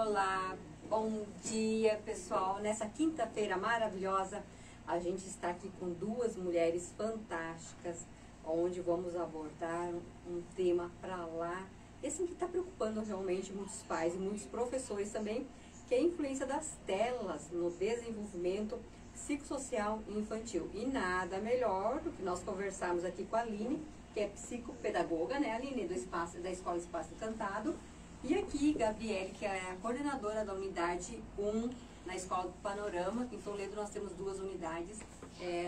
Olá, bom dia pessoal. Nessa quinta-feira maravilhosa, a gente está aqui com duas mulheres fantásticas, onde vamos abordar um tema para lá, esse que está preocupando realmente muitos pais e muitos professores também, que é a influência das telas no desenvolvimento psicossocial e infantil. E nada melhor do que nós conversarmos aqui com a Aline, que é psicopedagoga, né, Aline, da Escola Espaço Encantado, e aqui Gabriele, que é a coordenadora da unidade 1 na Escola do Panorama. Em Toledo nós temos duas unidades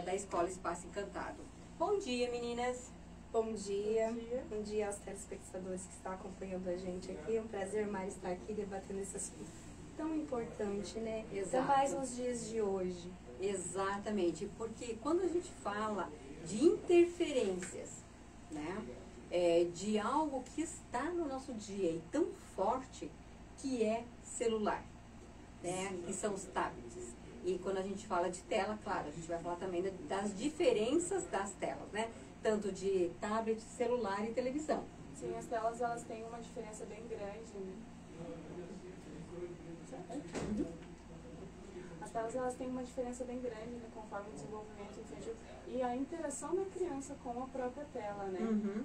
da Escola Espaço Encantado. Bom dia, meninas! Bom dia. Bom dia aos telespectadores que estão acompanhando a gente aqui. É um prazer mais estar aqui debatendo esse assunto tão importante, né? Exato. Ainda mais nos dias de hoje. Exatamente, porque quando a gente fala de interferências, né, de algo que está no nosso dia e tão forte, que é celular, né, que são os tablets. E quando a gente fala de tela, claro, a gente vai falar também das diferenças das telas, né, tanto de tablet, celular e televisão. Sim, as telas elas têm uma diferença bem grande, né? As telas elas têm uma diferença bem grande, né, conforme o desenvolvimento infantil e a interação da criança com a própria tela, né?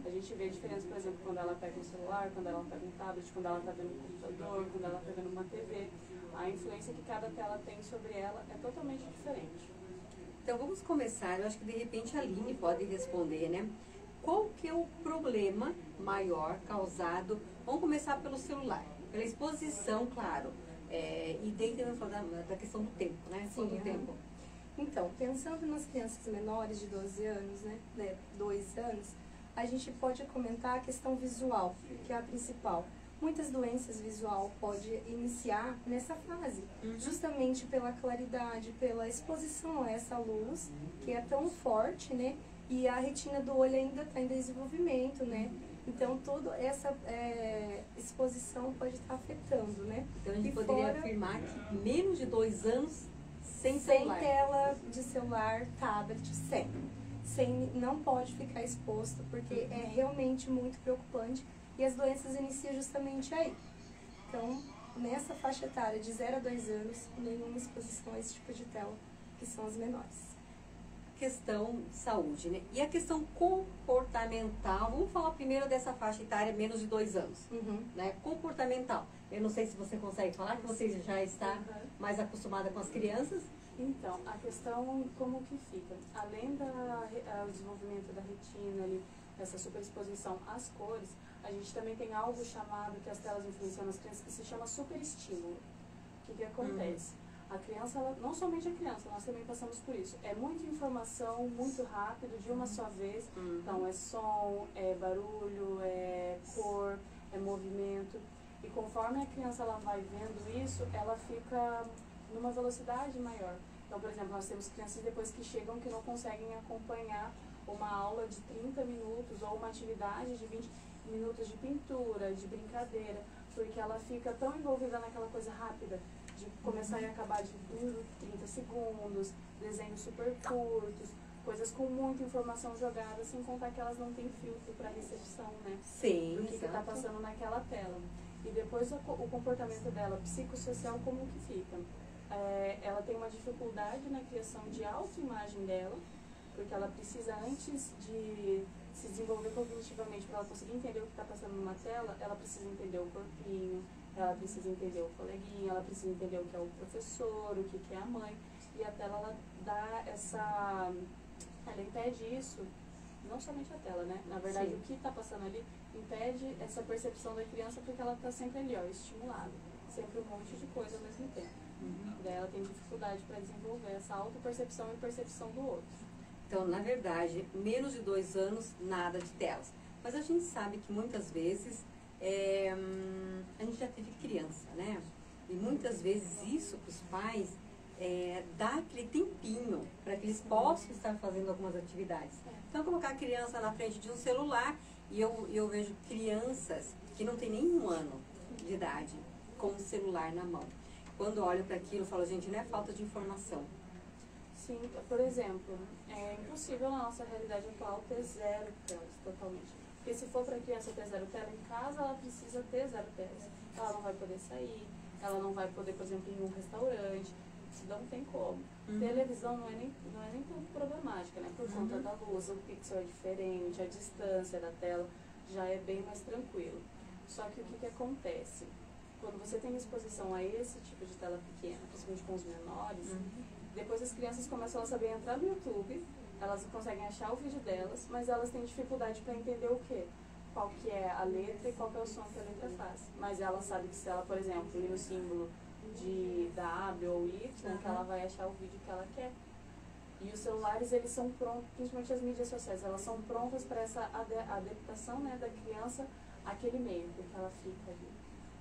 A gente vê a diferença, por exemplo, quando ela pega um celular, quando ela pega um tablet, quando ela está vendo um computador, quando ela está vendo uma TV. A influência que cada tela tem sobre ela é totalmente diferente. Então vamos começar, eu acho que de repente a Aline pode responder, né? Qual que é o problema maior causado? Vamos começar pelo celular, pela exposição, claro. E daí também falar da questão do tempo, né? Sim, do tempo. Então, pensando nas crianças menores de 12 anos, né, 2 anos, a gente pode comentar a questão visual, que é a principal. Muitas doenças visual podem iniciar nessa fase, justamente pela claridade, pela exposição a essa luz, que é tão forte, né? E a retina do olho ainda está em desenvolvimento, né? Então, toda essa exposição pode estar afetando, né? Então, a gente poderia afirmar que menos de 2 anos sem celular. Sem tela de celular, tablet, não pode ficar exposto, porque é realmente muito preocupante e as doenças iniciam justamente aí. Então, nessa faixa etária de 0 a 2 anos, nenhuma exposição a esse tipo de tela, que são as menores. Questão de saúde, né? E a questão comportamental, vamos falar primeiro dessa faixa etária menos de 2 anos, né? Comportamental. Eu não sei se você consegue falar, que você já está mais acostumada com as crianças. Então, a questão como que fica? Além do desenvolvimento da retina ali, essa superexposição às cores, a gente também tem algo chamado, que as telas influenciam nas crianças, que se chama superestímulo. O que acontece? A criança, não somente a criança, nós também passamos por isso. É muita informação, muito rápido, de uma só vez. Então, é som, é barulho, é cor, é movimento. E conforme a criança ela vai vendo isso, ela fica numa velocidade maior. Então, por exemplo, nós temos crianças depois que chegam que não conseguem acompanhar uma aula de 30 minutos ou uma atividade de 20 minutos de pintura, de brincadeira, porque ela fica tão envolvida naquela coisa rápida, de começar e acabar de 30 segundos, desenhos super curtos, coisas com muita informação jogada, sem contar que elas não têm filtro para recepção, né? Sim, do que está passando naquela tela. E depois o comportamento dela, psicossocial, como que fica? Ela tem uma dificuldade na criação de autoimagem dela, porque ela precisa, antes de se desenvolver cognitivamente, para ela conseguir entender o que está passando numa tela, ela precisa entender o corpinho, ela precisa entender o coleguinha, ela precisa entender o que é o professor, o que é a mãe. E a tela, ela dá ela impede isso, não somente a tela, né? Na verdade, o que está passando ali impede essa percepção da criança, porque ela está sempre ali, ó, estimulada. Sempre um monte de coisa ao mesmo tempo. Daí ela tem dificuldade para desenvolver essa autopercepção e percepção do outro. Então, na verdade, menos de 2 anos, nada de telas. Mas a gente sabe que muitas vezes a gente já teve criança, né? E muitas vezes isso para os pais dá aquele tempinho para que eles possam estar fazendo algumas atividades. Então, colocar a criança na frente de um celular, e eu vejo crianças que não têm nem 1 ano de idade com o celular na mão. Quando olho para aquilo, eu falo, gente, não é falta de informação. Sim, por exemplo, é impossível na nossa realidade atual ter 0 telas totalmente. Porque se for para a criança ter 0 tela em casa, ela precisa ter 0 telas. Ela não vai poder sair, ela não vai poder, por exemplo, ir em um restaurante, não tem como. Televisão não é nem tão problemática, né? Por conta da luz, o pixel é diferente, a distância da tela já é bem mais tranquilo. Só que o que acontece? Quando você tem exposição a esse tipo de tela pequena, principalmente com os menores, depois as crianças começam a saber entrar no YouTube, elas conseguem achar o vídeo delas, mas elas têm dificuldade para entender o quê? Qual que é a letra e qual que é o som que a letra faz. Mas ela sabe que se ela, por exemplo, ler o símbolo da W ou Y, que ela vai achar o vídeo que ela quer. E os celulares, eles são prontos, principalmente as mídias sociais, elas são prontas para essa adaptação, né, da criança àquele meio, porque ela fica ali.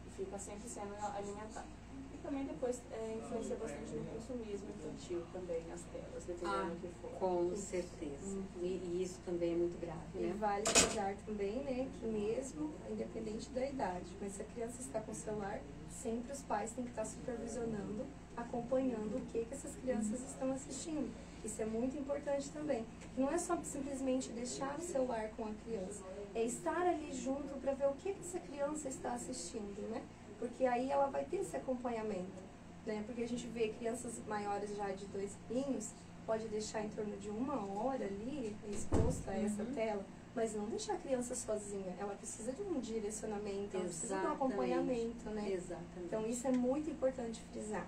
E fica sempre sendo alimentada. E também depois influencia bastante no consumismo infantil também, as telas, dependendo do que for. Com certeza. E isso também é muito grave, E né? vale lembrar também, né, que mesmo, independente da idade, mas se a criança está com o celular, sempre os pais têm que estar supervisionando, acompanhando o que essas crianças estão assistindo. Isso é muito importante também. Não é só simplesmente deixar o celular com a criança, é estar ali junto para ver o que essa criança está assistindo, né? Porque aí ela vai ter esse acompanhamento, né? Porque a gente vê crianças maiores já de 2 aninhos, pode deixar em torno de 1 hora ali exposta a essa tela, mas não deixar a criança sozinha. Ela precisa de um direcionamento, ela precisa de um acompanhamento, né? Exatamente. Então isso é muito importante frisar,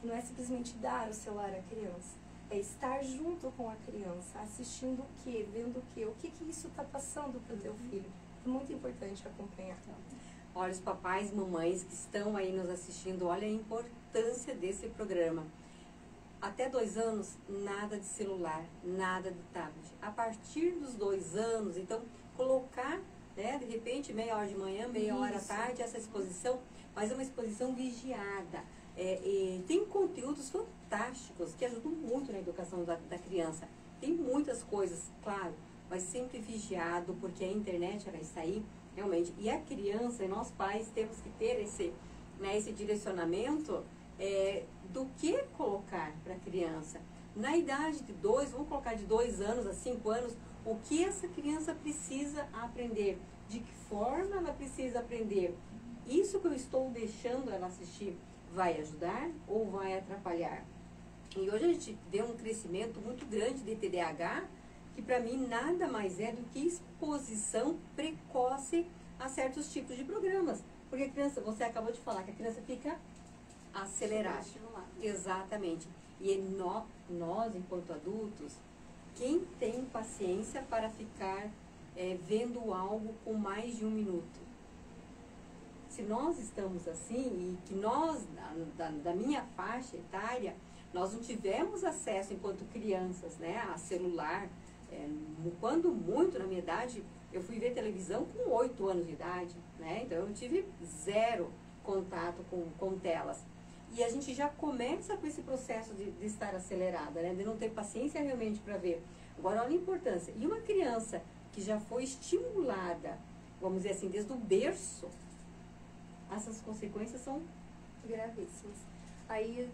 que não é simplesmente dar o celular à criança, é estar junto com a criança, assistindo o quê, vendo o quê, o que isso está passando para o teu filho. É muito importante acompanhar. Olha, os papais e mamães que estão aí nos assistindo, olha a importância desse programa. Até 2 anos, nada de celular, nada de tablet. A partir dos 2 anos, então, colocar, né, de repente, meia hora de manhã, meia hora à tarde, essa exposição, mas é uma exposição vigiada. Tem conteúdos fantásticos que ajudam muito na educação da criança. Tem muitas coisas, claro, mas sempre vigiado, porque a internet ela está aí, realmente. E a criança, e nós pais, temos que ter esse direcionamento do que colocar para a criança. Na idade de 2, vamos colocar de 2 anos a 5 anos, o que essa criança precisa aprender, de que forma ela precisa aprender. Isso que eu estou deixando ela assistir vai ajudar ou vai atrapalhar? E hoje a gente vê um crescimento muito grande de TDAH, que para mim nada mais é do que exposição precoce a certos tipos de programas. Porque a criança, você acabou de falar que a criança fica acelerada. Exatamente. E nós, enquanto adultos, quem tem paciência para ficar vendo algo com mais de 1 minuto? Se nós estamos assim, e que nós, da minha faixa etária, nós não tivemos acesso enquanto crianças, né, a celular. Quando muito, na minha idade, eu fui ver televisão com 8 anos de idade, né? Então eu tive 0 contato com telas. E a gente já começa com esse processo de estar acelerada, né? De não ter paciência realmente para ver. Agora, olha a importância. E uma criança que já foi estimulada, vamos dizer assim, desde o berço, essas consequências são gravíssimas. Aí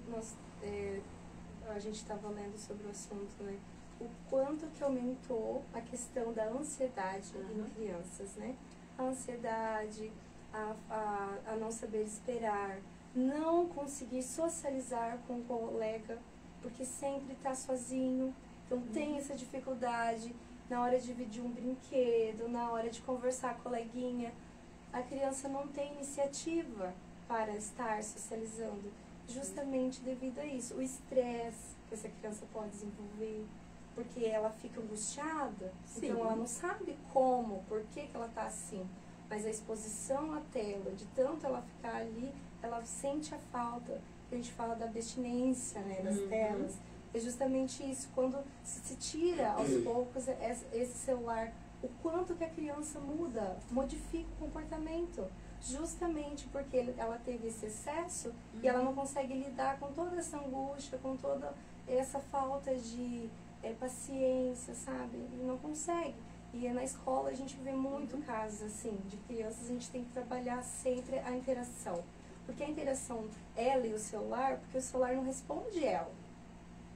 a gente estava lendo sobre o assunto, né? O quanto que aumentou a questão da ansiedade em crianças, né? A ansiedade, a não saber esperar, não conseguir socializar com o colega, porque sempre está sozinho, então tem essa dificuldade na hora de dividir um brinquedo, na hora de conversar com a coleguinha. A criança não tem iniciativa para estar socializando, justamente devido a isso. O estresse que essa criança pode desenvolver, porque ela fica angustiada, então ela não sabe como, por que ela está assim. Mas a exposição à tela, de tanto ela ficar ali, ela sente a falta. A gente fala da abstinência, né, das telas. É justamente isso, quando se tira aos poucos esse celular, o quanto que a criança muda, modifica o comportamento. Justamente porque ela teve esse excesso e ela não consegue lidar com toda essa angústia, com toda essa falta de paciência, sabe? E não consegue. E na escola a gente vê muito casos assim, de crianças, a gente tem que trabalhar sempre a interação. Porque a interação, ela e o celular, porque o celular não responde ela.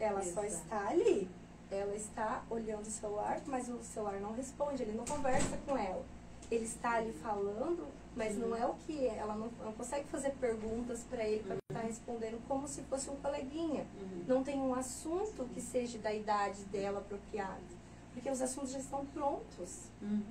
Ela só está ali. Ela está olhando o celular, mas o celular não responde, ele não conversa com ela. Ele está ali falando, Mas não é o que ela não consegue fazer perguntas para ele para estar respondendo como se fosse um coleguinha. Não tem um assunto que seja da idade dela apropriado, porque os assuntos já estão prontos.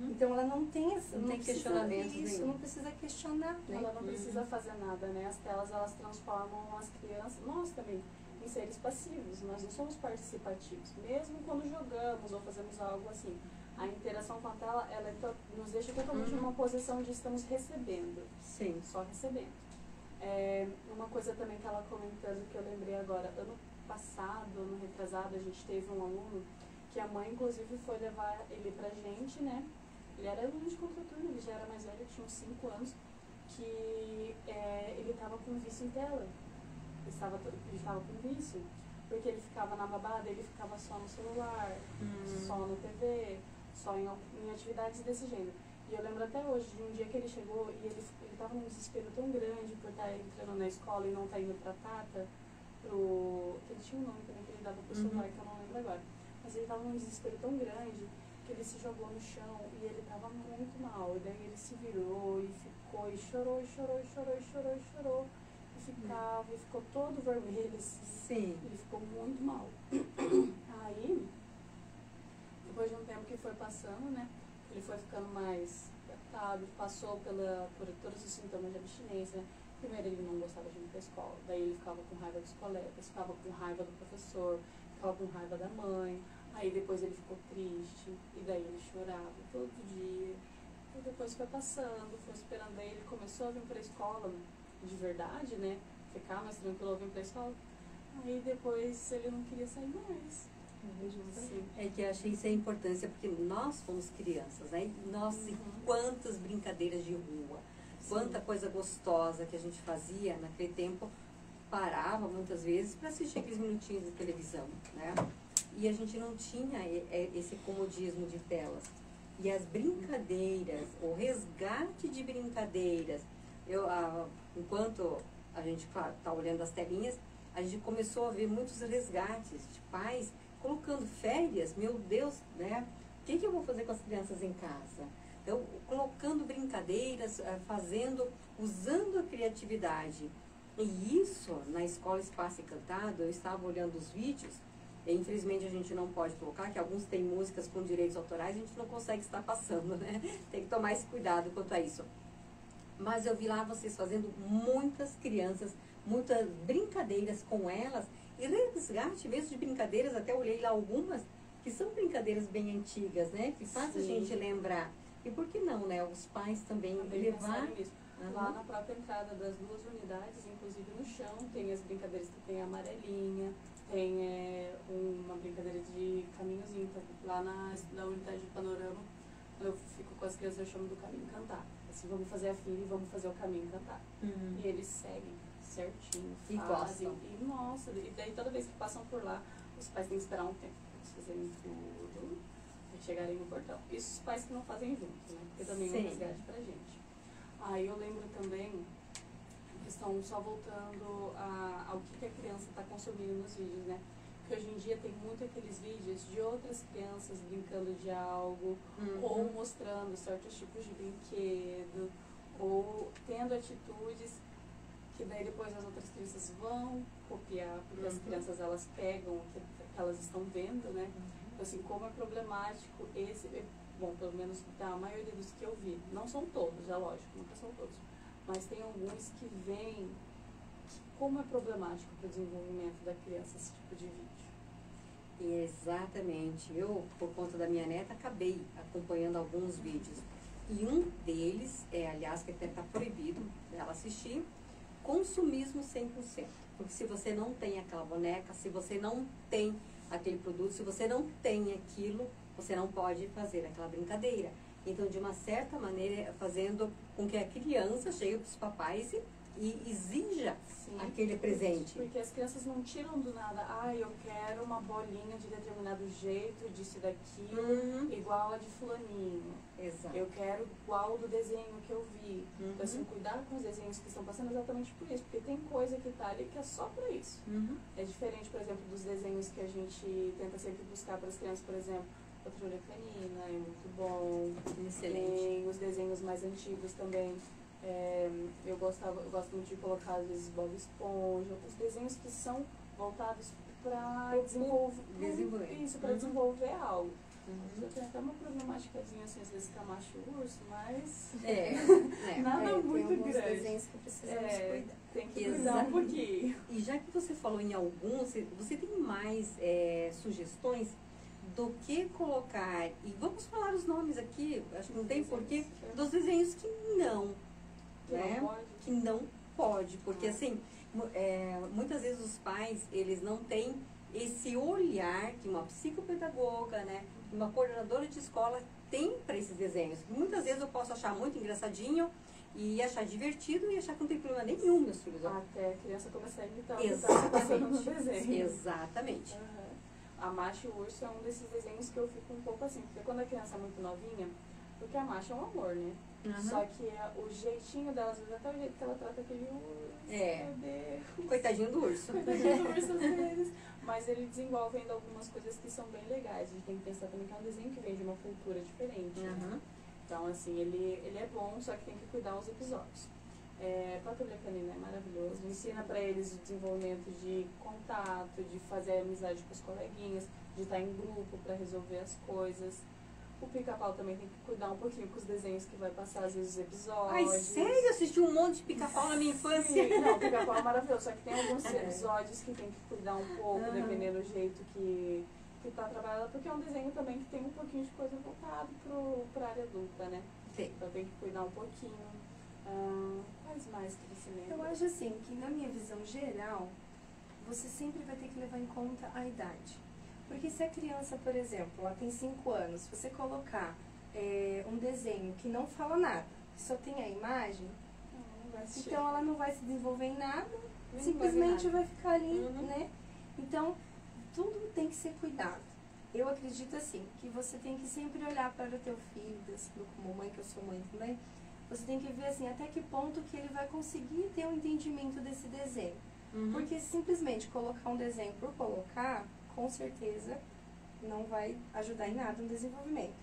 Então ela não tem não tem questionamento isso, nenhum. não precisa questionar, né? Ela não precisa fazer nada, né? As telas, elas transformam as crianças, nós também, em seres passivos. Nós não somos participativos. Mesmo quando jogamos ou fazemos algo assim, a interação com a tela, ela nos deixa totalmente numa posição de estamos recebendo. Sim. Só recebendo. Uma coisa também que ela comentando, que eu lembrei agora, ano passado, ano retrasado, a gente teve um aluno que a mãe, inclusive, foi levar ele pra gente, né? Ele era aluno de contraturno, ele já era mais velho, tinha uns 5 anos, que ele estava com vício em tela. Ele estava com vício, porque ele ficava na babada, ele ficava só no celular, só no TV, só em atividades desse gênero. E eu lembro até hoje de um dia que ele chegou e ele estava num desespero tão grande por estar entrando na escola e não estar indo pra Tata, que ele tinha um nome também que ele dava pro celular, que eu não lembro agora. Mas ele estava num desespero tão grande que ele se jogou no chão e ele estava muito mal. E daí ele se virou e ficou, e chorou, e chorou, e chorou, e chorou, e chorou. E ficava, e ficou todo vermelho, assim. Sim. Ele ficou muito mal. Aí, depois de um tempo que foi passando, né, ele foi ficando mais adaptado, passou por todos os sintomas de abstinência, né. Primeiro ele não gostava de ir pra escola, daí ele ficava com raiva dos colegas, ficava com raiva do professor, ficava com raiva da mãe, aí depois ele ficou triste, e daí ele chorava todo dia, e depois foi passando, foi esperando, daí ele começou a vir pra escola de verdade, né, ficar mais tranquilo, vir pra escola, aí depois ele não queria sair mais. Sim. É que eu achei isso a importância, porque nós fomos crianças, né? Nossa, e quantas brincadeiras de rua, quanta coisa gostosa que a gente fazia naquele tempo, parava muitas vezes para assistir aqueles minutinhos de televisão, né? E a gente não tinha esse comodismo de telas. E as brincadeiras, o resgate de brincadeiras, enquanto a gente está olhando as telinhas, a gente começou a ver muitos resgates de pais colocando férias, meu Deus, né? O que eu vou fazer com as crianças em casa? Então, colocando brincadeiras, usando a criatividade. E isso, na Escola Espaço Encantado, eu estava olhando os vídeos, e infelizmente a gente não pode colocar, que alguns têm músicas com direitos autorais, a gente não consegue estar passando, né? Tem que tomar esse cuidado quanto a isso. Mas eu vi lá vocês fazendo muitas crianças, muitas brincadeiras com elas, e resgate mesmo de brincadeiras, até olhei lá algumas, que são brincadeiras bem antigas, né? Que faz a gente lembrar. E por que não, né? Os pais também levar... Lá na própria entrada das 2 unidades, inclusive no chão, tem as brincadeiras que tem a amarelinha, tem uma brincadeira de caminhozinho. Então, lá na unidade de panorama, eu fico com as crianças, eu chamo do caminho cantar. Assim, vamos fazer a fila e vamos fazer o caminho cantar. E eles seguem certinho, e fazem. gostam. E nossa, e daí toda vez que passam por lá, os pais têm que esperar um tempo para eles fazerem tudo e chegarem no portão. Isso os pais que não fazem junto, né? Porque também é um resgate pra gente. Aí eu lembro também, questão só voltando ao que a criança está consumindo nos vídeos, né? Porque hoje em dia tem muito aqueles vídeos de outras crianças brincando de algo, ou mostrando certos tipos de brinquedo, ou tendo atitudes que daí depois as outras crianças vão copiar, porque as crianças elas pegam o que elas estão vendo, né? Então, assim, como é problemático bom, pelo menos da maioria dos que eu vi, não são todos, é lógico, nunca são todos, mas tem alguns que veem como é problemático para o desenvolvimento da criança esse tipo de vídeo. Exatamente. Eu, por conta da minha neta, acabei acompanhando alguns vídeos. E um deles, aliás, que até está proibido dela assistir, consumismo 100%. Porque se você não tem aquela boneca, se você não tem aquele produto, se você não tem aquilo, você não pode fazer aquela brincadeira. Então, de uma certa maneira, fazendo com que a criança chegue para os papais e exija aquele presente. Porque as crianças não tiram do nada, eu quero uma bolinha de determinado jeito, disso e daquilo, igual a de fulaninho. Exato. Eu quero igual do desenho que eu vi. Então, assim, cuidar com os desenhos que estão passando exatamente por isso, porque tem coisa que tá ali que é só para isso. É diferente, por exemplo, dos desenhos que a gente tenta sempre buscar para as crianças, por exemplo, Patrulha Canina, é muito bom. Excelente. Tem os desenhos mais antigos também, Eu gosto muito de colocar, às vezes, Bob Esponja, os desenhos que são voltados para desenvolver algo. Eu tenho até uma problemáticazinha, assim, às vezes, com a macho urso, mas nada muito tem alguns grande. desenhos que precisamos cuidar. Tem que cuidar um pouquinho. E já que você falou em alguns, você tem mais sugestões do que colocar, e vamos falar os nomes aqui, acho que não tem porquê, dos desenhos que não, né? Que não pode, porque assim, muitas vezes os pais, eles não têm esse olhar que uma psicopedagoga, né, uma coordenadora de escola tem para esses desenhos. Muitas vezes eu posso achar muito engraçadinho e achar divertido e achar que não tem problema nenhum, meus filhos. Até a criança começar a imitar o que está passando no desenho. Exatamente. A Macho e o Urso é um desses desenhos que eu fico um pouco assim, porque quando a criança é muito novinha, porque a Macho é um amor, né? Só que o jeitinho dela, às vezes até o jeito que ela trata aquele urso. Coitadinho do urso. Coitadinho do urso às vezes. Mas ele desenvolve ainda algumas coisas que são bem legais. A gente tem que pensar também que é um desenho que vem de uma cultura diferente. Né? Então, assim, ele é bom, só que tem que cuidar os episódios. Patrulha Canina é maravilhoso. Ensina para eles o desenvolvimento de contato, de fazer amizade com os coleguinhas, de estar em grupo para resolver as coisas. O Pica-Pau também tem que cuidar um pouquinho com os desenhos que vai passar, às vezes, os episódios. Ai, sério? Eu assisti um monte de Pica-Pau na minha infância. Sim, não, o Pica-Pau é maravilhoso, só que tem alguns episódios que tem que cuidar um pouco, dependendo do jeito que tá trabalhado, porque é um desenho também que tem um pouquinho de coisa voltada pra área adulta, né? Sim. Então tem que cuidar um pouquinho. Quais mais que você lembra? Eu acho assim, que na minha visão geral, você sempre vai ter que levar em conta a idade. Porque se a criança, por exemplo, ela tem 5 anos, se você colocar um desenho que não fala nada, que só tem a imagem, então ela não vai se desenvolver em nada, simplesmente vai ficar ali, né? Então, tudo tem que ser cuidado. Eu acredito assim, que você tem que sempre olhar para o teu filho, como mãe, que eu sou mãe também, você tem que ver assim, até que ponto que ele vai conseguir ter um entendimento desse desenho. Porque simplesmente colocar um desenho por colocar, com certeza não vai ajudar em nada no desenvolvimento.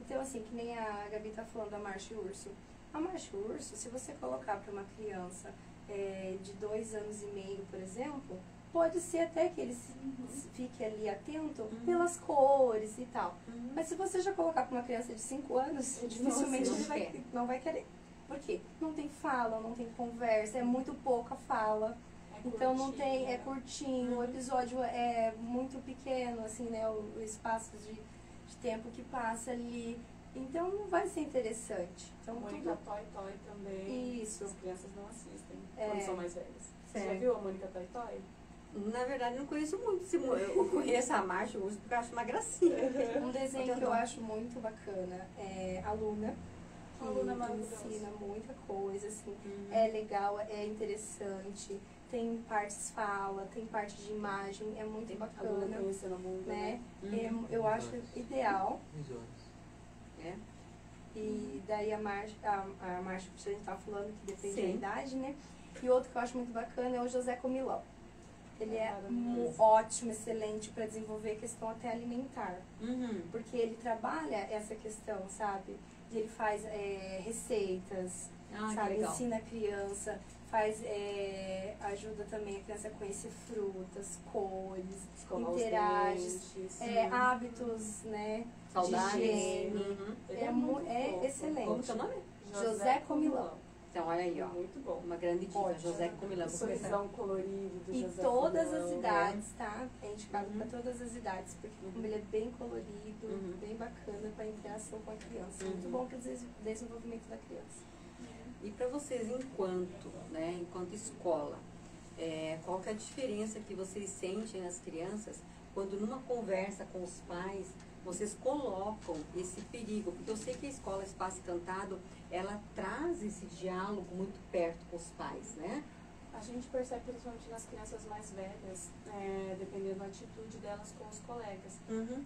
Então, assim, que nem a Gabi tá falando da Marcha e o Urso. A Marcha e o Urso, se você colocar para uma criança de 2 anos e meio, por exemplo, pode ser até que ele fique ali atento pelas cores e tal. Mas se você já colocar para uma criança de 5 anos, dificilmente ele não vai querer. Por quê? Não tem fala, não tem conversa, é muito pouca fala. Então não tem, é curtinho, o episódio é muito pequeno, assim, né? O espaço de tempo que passa ali. Então não vai ser interessante. Então, Mônica Toy Toy também. Isso. As crianças não assistem quando são mais velhas. Certo. Você já viu a Mônica Toy Toy? Na verdade, eu não conheço muito. Eu conheço a Marcha e o Urso porque eu acho uma gracinha. Um desenho que eu acho muito bacana é a Luna. A Luna que ensina muita coisa, assim. É legal, é interessante. Tem partes fala, tem parte de imagem, é muito bacana, né? Eu acho ideal. E daí a marcha que a gente estava falando, que depende da idade, né? E outro que eu acho muito bacana é o José Comilão. Ele é ótimo, excelente para desenvolver a questão até alimentar. Porque ele trabalha essa questão, sabe? E ele faz receitas, sabe? Ensina a criança, ajuda também a criança a conhecer frutas, cores, interage, hábitos, né? Saudáveis. De higiene. É excelente. Como que é o nome? José Comilão. Então, olha aí, ó. Muito bom. Uma grande dica, José Comilão. O sorrisão colorido do E José todas Comilão, as idades, tá? É indicado para todas as idades, porque como ele é bem colorido, bem bacana para interação com a criança. Muito bom para o desenvolvimento da criança. E para vocês, enquanto escola, qual que é a diferença que vocês sentem nas crianças quando numa conversa com os pais, vocês colocam esse perigo? Porque eu sei que a escola Espaço Encantado, ela traz esse diálogo muito perto com os pais, né? A gente percebe principalmente nas crianças mais velhas, dependendo da atitude delas com os colegas.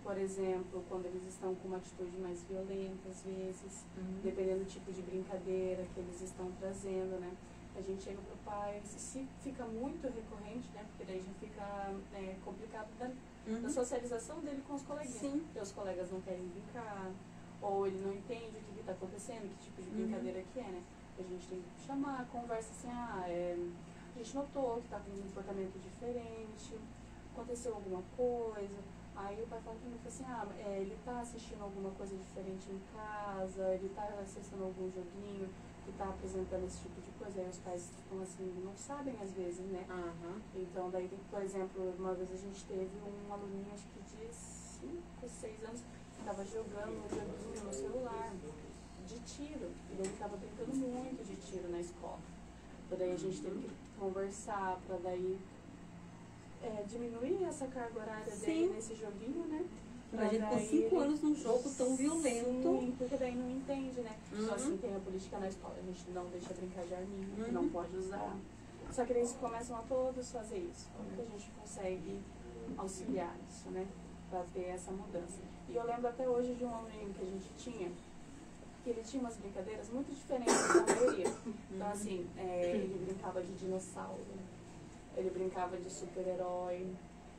Por exemplo, quando eles estão com uma atitude mais violenta, às vezes, dependendo do tipo de brincadeira que eles estão trazendo, né? A gente chega pro pai, se fica muito recorrente, né? Porque daí já fica complicado da socialização dele com os coleguinhas. Porque os colegas não querem brincar, ou ele não entende o que está acontecendo, que tipo de brincadeira que é, né? A gente tem que chamar, conversa assim, a gente notou que está com um comportamento diferente, aconteceu alguma coisa. Aí o pai fala comigo assim, ele está assistindo alguma coisa diferente em casa, ele está acessando algum joguinho que está apresentando esse tipo de coisa. Aí os pais ficam assim, não sabem às vezes, né? Uhum. Então daí, por exemplo, uma vez a gente teve um aluninho, acho que de 5, 6 anos, que estava jogando um joguinho no celular de tiro. E ele estava brincando muito de tiro na escola. Então daí a gente teve que conversar para daí diminuir essa carga horária dele nesse joguinho, né? Imagina com 5 anos num jogo tão violento. Sim, porque daí não entende, né? Então assim, tem a política na escola, a gente não deixa brincar de arminha, não pode usar. Só que eles começam a todos fazer isso. Como que a gente consegue auxiliar isso, né? Para ter essa mudança. E eu lembro até hoje de um aluno que a gente tinha, que ele tinha umas brincadeiras muito diferentes da maioria. Então assim, ele brincava de dinossauro, ele brincava de super-herói,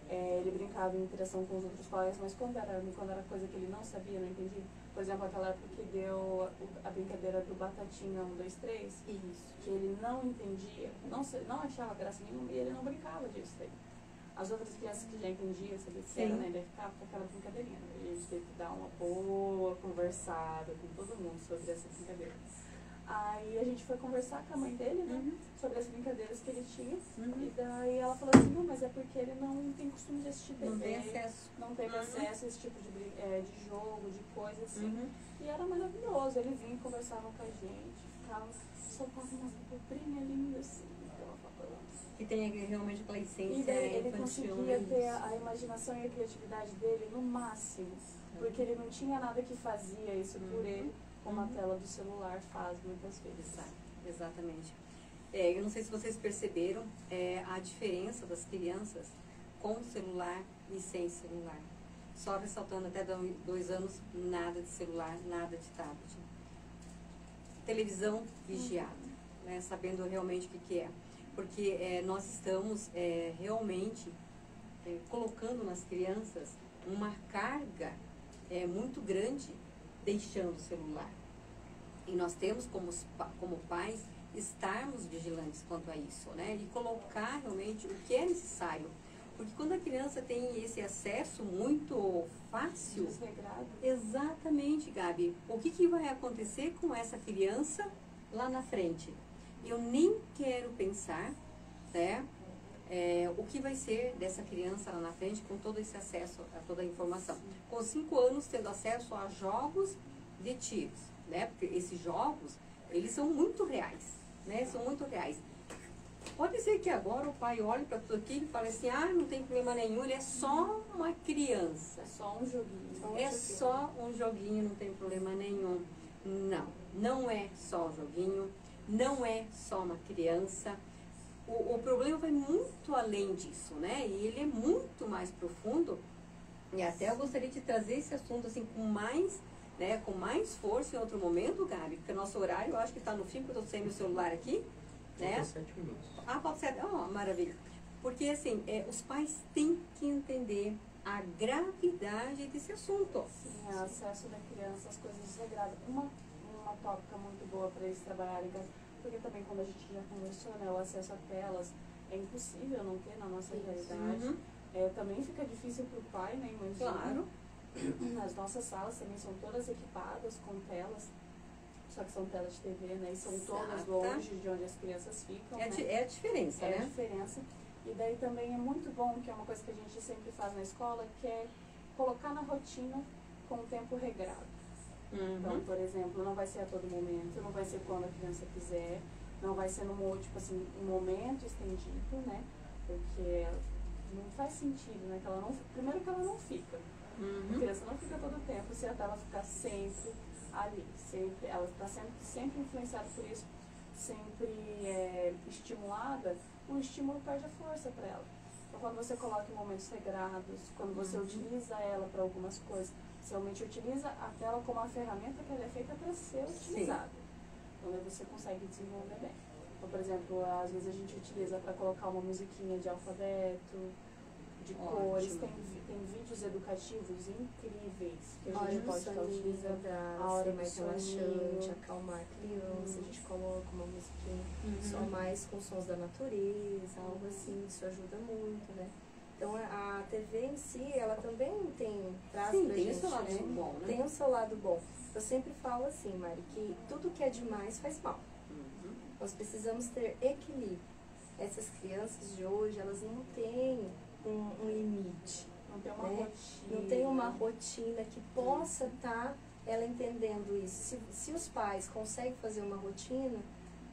ele brincava em interação com os outros colegas, mas quando era coisa que ele não sabia, não entendia, por exemplo, aquela época que deu a brincadeira do Batatinha 1, 2, 3, Isso. que ele não entendia, não achava graça nenhuma e ele não brincava disso daí. As outras crianças que já entendiam, sabia o que era, né, ele ficava com aquela brincadeirinha. A gente teve que dar uma boa conversada com todo mundo sobre essa brincadeira. Aí a gente foi conversar com a mãe dele, né, sobre as brincadeiras que ele tinha. E daí ela falou assim, não, mas é porque ele não tem costume de assistir TV. Não tem acesso. Não teve acesso a esse tipo de jogo, de coisa assim. E era maravilhoso. Ele vinha e conversava com a gente, ficava, soltava umas dobrinhas lindas assim. Que tem realmente aquela essência. E daí ele infantil, conseguia né? ter a imaginação e a criatividade dele no máximo. Porque ele não tinha nada que fazia isso por ele, como a tela do celular faz muitas vezes. Exatamente. Eu não sei se vocês perceberam a diferença das crianças com celular e sem celular. Só ressaltando, até 2 anos, nada de celular, nada de tablet. Televisão vigiada, né, sabendo realmente o que é. Porque nós estamos realmente colocando nas crianças uma carga muito grande, deixando o celular. E nós temos, como pais, estarmos vigilantes quanto a isso, né? E colocar realmente o que é necessário. Porque quando a criança tem esse acesso muito fácil... Desregrado. Exatamente, Gabi. O que vai acontecer com essa criança lá na frente? Eu nem quero pensar, né, o que vai ser dessa criança lá na frente com todo esse acesso a toda a informação. Com 5 anos tendo acesso a jogos de tiros, né? Porque esses jogos, eles são muito reais, né? São muito reais. Pode ser que agora o pai olhe para tudo aquilo e fale assim, não tem problema nenhum, ele é só uma criança. É só um joguinho. É só um joguinho, não tem problema nenhum. Não, não é só um joguinho, não é só uma criança. O problema vai muito além disso, né? E ele é muito mais profundo. E até eu gostaria de trazer esse assunto assim com mais força em outro momento, Gabi, porque o nosso horário, eu acho que está no fim, porque eu estou sem meu celular aqui, né? 7 minutos. Pode ser. Maravilha. Porque assim, os pais têm que entender a gravidade desse assunto. Sim, o acesso da criança às coisas desregradas. Uma tópica muito boa para eles trabalharem, porque também, quando a gente já conversou, né, o acesso a telas é impossível não ter na nossa realidade. Também fica difícil para o pai, né, imagina. Claro. As nossas salas também são todas equipadas com telas, só que são telas de TV, né, e são todas longe de onde as crianças ficam, né? É a diferença, né? É a diferença. E daí também é muito bom, que é uma coisa que a gente sempre faz na escola, que é colocar na rotina com o tempo regrado. Então, por exemplo, não vai ser a todo momento, não vai ser quando a criança quiser, não vai ser tipo assim, um momento estendido, né? Porque não faz sentido, né? Primeiro que ela não fica. A criança não fica todo o tempo, se ela ficar sempre ali, sempre, ela está sempre influenciada por isso, sempre estimulada, o estímulo perde a força para ela. Então, quando você coloca em momentos regrados, quando você utiliza ela para algumas coisas, você realmente utiliza a tela como uma ferramenta que ela é feita para ser utilizada. Então, aí você consegue desenvolver bem. Então, por exemplo, às vezes a gente utiliza para colocar uma musiquinha de alfabeto, de Ótimo. cores, tem vídeos educativos incríveis que a gente pode estar utilizando. Pra A hora ser do mais relaxante, soninho. acalmar a criança, a gente coloca uma musiquinha só mais com sons da natureza, algo assim, isso ajuda muito, né? Então a TV em si, ela também traz Sim, pra tem gente, o seu lado né? bom, né? Tem o seu lado bom. Eu sempre falo assim, Mari, que tudo que é demais faz mal. Uhum. Nós precisamos ter equilíbrio. Essas crianças de hoje, elas não têm um limite. Não tem uma né? rotina. Não tem uma rotina que possa estar ela entendendo isso. Se os pais conseguem fazer uma rotina,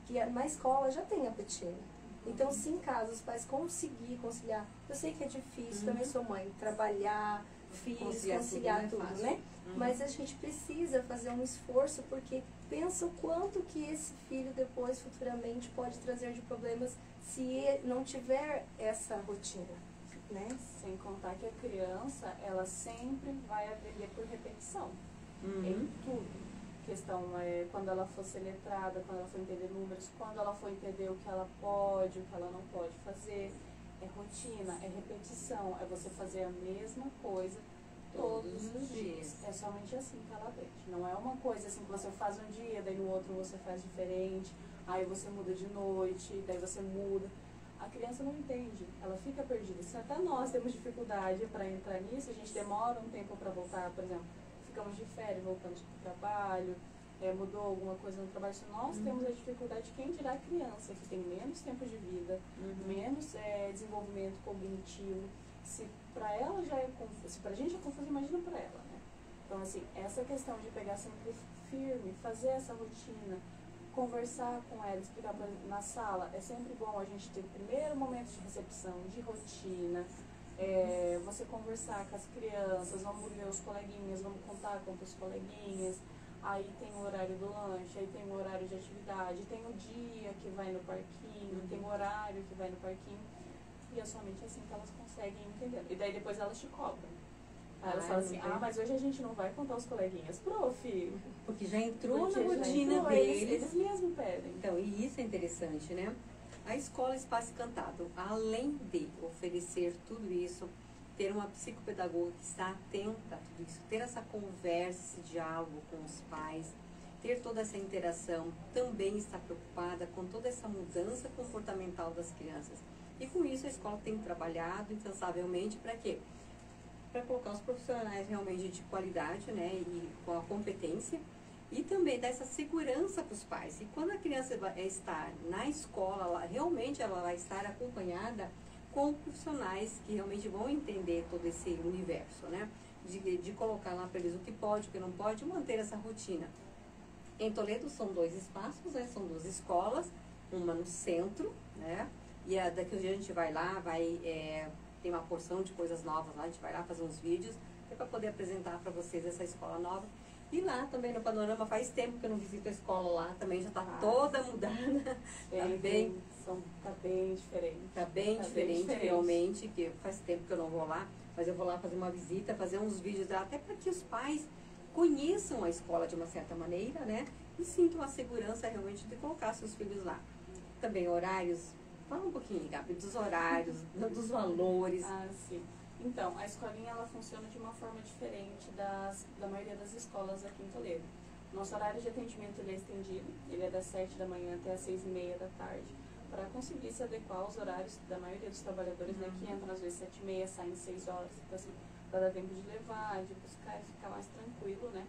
que na escola já tem a rotina. Então, se em casa os pais conseguirem conciliar, eu sei que é difícil, também sou mãe, trabalhar, filhos, conciliar tudo, fácil. né? Mas a gente precisa fazer um esforço, porque pensa o quanto que esse filho depois, futuramente, pode trazer de problemas se ele não tiver essa rotina, né? Sem contar que a criança, ela sempre vai aprender por repetição. Uhum. Em tudo. Questão é quando ela for ser letrada, quando ela for entender números, quando ela for entender o que ela pode, o que ela não pode fazer. É rotina, é repetição, é você fazer a mesma coisa todos os dias. É somente assim que ela aprende. Não é uma coisa assim que você faz um dia, daí no outro você faz diferente, aí você muda de noite, daí você muda. A criança não entende, ela fica perdida. Se até nós temos dificuldade para entrar nisso, a gente demora um tempo para voltar, por exemplo, ficamos de férias, voltamos para o trabalho, mudou alguma coisa no trabalho. Se nós temos a dificuldade, quem dirá a criança, que tem menos tempo de vida, menos desenvolvimento cognitivo. Se para ela já é confuso, se para a gente é confuso, imagina para ela, né? Então, assim, essa questão de pegar sempre firme, fazer essa rotina, conversar com ela, explicar pra, na sala, é sempre bom a gente ter primeiro momento de recepção, de rotina, você conversar com as crianças, vamos ver os coleguinhas, vamos contar com os coleguinhas, aí tem o horário do lanche, aí tem o horário de atividade, tem o dia que vai no parquinho, tem o horário que vai no parquinho, e é somente assim que elas conseguem entender. E daí depois elas te cobram. Aí elas falam assim, mas hoje a gente não vai contar os coleguinhas, prof. Porque já entrou Porque na já rotina entrou, deles. eles mesmos pedem. Então, e isso é interessante, né? A escola Espaço Encantado, além de oferecer tudo isso, ter uma psicopedagoga que está atenta a tudo isso, ter essa conversa, esse diálogo com os pais, ter toda essa interação, também está preocupada com toda essa mudança comportamental das crianças. E com isso a escola tem trabalhado incansavelmente para quê? Para colocar os profissionais realmente de qualidade, né, e com a competência, e também dar essa segurança para os pais. E quando a criança estar na escola, realmente ela vai estar acompanhada com profissionais que realmente vão entender todo esse universo, né, de colocar lá para eles o que pode, o que não pode, manter essa rotina. Em Toledo são 2 espaços, né, são 2 escolas, uma no centro, né, e daqui a dia a gente vai lá, tem uma porção de coisas novas lá, a gente vai lá fazer uns vídeos para poder apresentar para vocês essa escola nova. E lá também no Panorama, faz tempo que eu não visito a escola lá, também já está toda mudada. Está bem diferente. Está bem diferente, realmente, que faz tempo que eu não vou lá, mas eu vou lá fazer uma visita, fazer uns vídeos lá, até para que os pais conheçam a escola de uma certa maneira, né? E sintam a segurança realmente de colocar seus filhos lá. Também horários. Fala um pouquinho, Gabi, dos horários, dos valores. Sim. Então, a escolinha ela funciona de uma forma diferente da maioria das escolas aqui em Toledo. Nosso horário de atendimento ele é estendido, ele é das 7 da manhã até as 6h30 da tarde, para conseguir se adequar aos horários da maioria dos trabalhadores, né, que entram às vezes 7h30, saem 6 horas, então assim, para dar tempo de levar, de buscar e ficar mais tranquilo, né.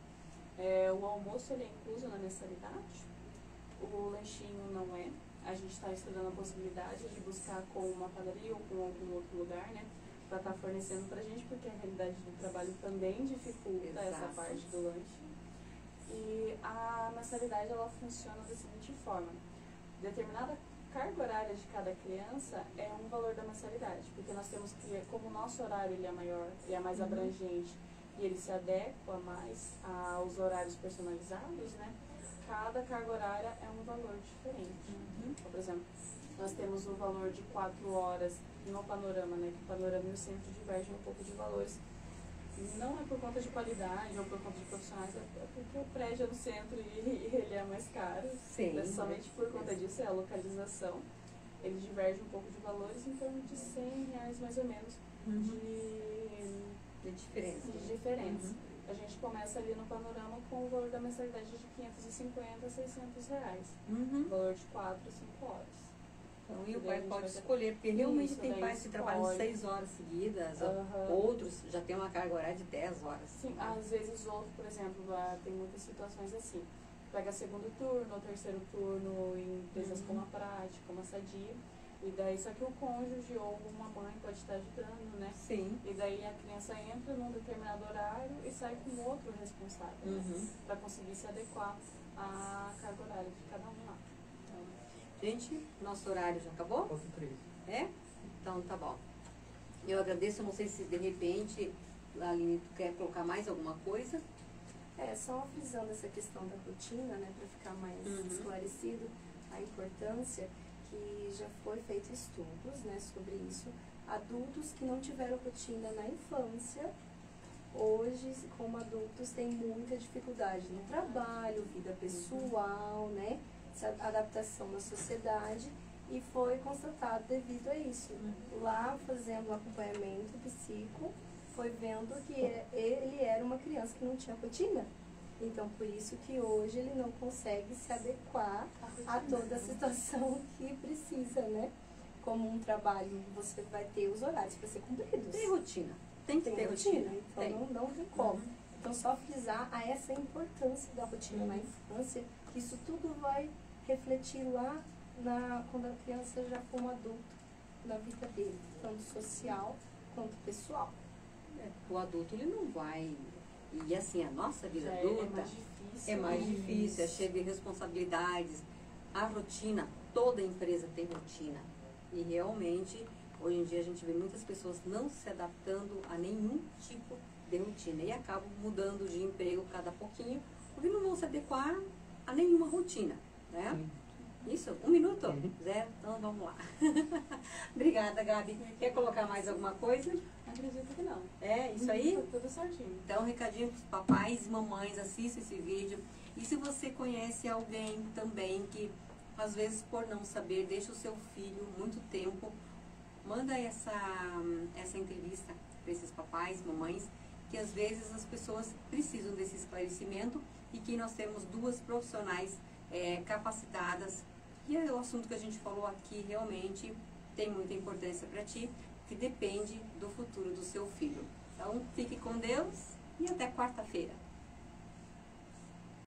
O almoço ele é incluso na mensalidade, o lanchinho não é. A gente está estudando a possibilidade de buscar com uma padaria ou com algum outro lugar, né, para estar fornecendo para a gente, porque a realidade do trabalho também dificulta essa parte do lanche. E a mensalidade ela funciona da seguinte forma: determinada carga horária de cada criança é um valor da mensalidade, porque nós temos que, como o nosso horário ele é maior, ele é mais abrangente e ele se adequa mais aos horários personalizados, né? Cada carga horária é um valor diferente. Então, por exemplo, nós temos o valor de 4 horas no Panorama, né? Que o Panorama e o centro divergem um pouco de valores. Não é por conta de qualidade ou por conta de profissionais, é porque o prédio é no centro e ele é mais caro. Sim. É somente por conta disso, é a localização. ele diverge um pouco de valores em torno de R$100 mais ou menos De diferença. de diferença. A gente começa ali no panorama com o valor da mensalidade de 550 a R$600. Valor de 4 a 5 horas. Então, e o pai pode escolher, porque realmente tem pais que trabalham 6 horas seguidas, outros já tem uma carga horária de 10 horas. Sim, às vezes outro, por exemplo, tem muitas situações assim. Pega segundo turno ou terceiro turno em empresas como a Prática, como a Sadia. E daí, só que o cônjuge ou uma mãe pode estar ajudando, né? Sim. E daí a criança entra num determinado horário e sai com outro responsável, para conseguir se adequar à carga horária de cada um lá. Gente, nosso horário já acabou? Falta 3. É? Então tá bom. Eu agradeço, não sei se de repente, Aline, tu quer colocar mais alguma coisa? Só frisando essa questão da rotina, né, para ficar mais esclarecido a importância, que já foi feito estudos, né, sobre isso. Adultos que não tiveram rotina na infância, hoje, como adultos, têm muita dificuldade no trabalho, vida pessoal, né, adaptação na sociedade, e foi constatado devido a isso. Lá, fazendo o acompanhamento psico, foi vendo que ele era uma criança que não tinha rotina. Então, por isso que hoje ele não consegue se adequar a toda a situação que precisa, né? Como um trabalho, você vai ter os horários para ser cumpridos. Tem rotina. Tem que ter rotina. Então, não tem como. Então, só frisar a essa importância da rotina na infância, que isso tudo vai refletir lá quando a criança já for um adulto, na vida dele, tanto social quanto pessoal. O adulto, ele não vai... E assim, a nossa vida adulta É mais difícil, é cheia de responsabilidades. A rotina, toda empresa tem rotina. E realmente, hoje em dia, a gente vê muitas pessoas não se adaptando a nenhum tipo de rotina. E acabam mudando de emprego cada pouquinho, porque não vão se adequar a nenhuma rotina, né? Isso? 1 minuto? 0? Então vamos lá. Obrigada, Gabi. Quer colocar mais alguma coisa? Acredito que não. É, isso aí? Tá tudo certinho. Então, um recadinho para os papais e mamães, assista esse vídeo. E se você conhece alguém também que, às vezes, por não saber, deixa o seu filho muito tempo, manda essa entrevista para esses papais, mamães, que às vezes as pessoas precisam desse esclarecimento e que nós temos 2 profissionais capacitadas. E o assunto que a gente falou aqui realmente tem muita importância para ti, que depende do futuro do seu filho. Então, fique com Deus e até quarta-feira.